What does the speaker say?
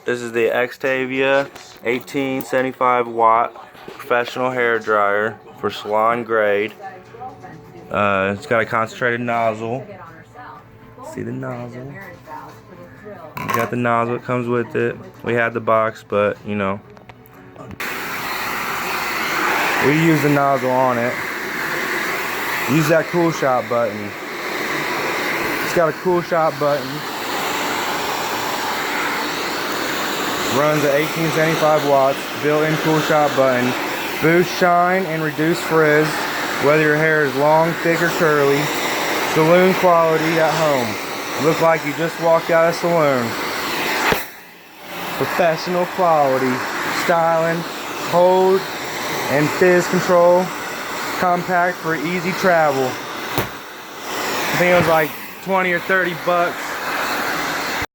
This is the xtava 1875 watt professional hair dryer for salon grade. It's got a concentrated nozzle. See the nozzle? You got the nozzle, it comes with it. We had the box, but you know, we use the nozzle on it. Use that cool shot button. It's got a cool shot button. Runs at 1875 watts. Built-in cool shot button. Boost shine and reduce frizz, whether your hair is long, thick, or curly. Saloon quality at home. Look like you just walked out of a saloon. Professional quality. Styling, hold, and fizz control. Compact for easy travel. I think it was like 20 or 30 bucks.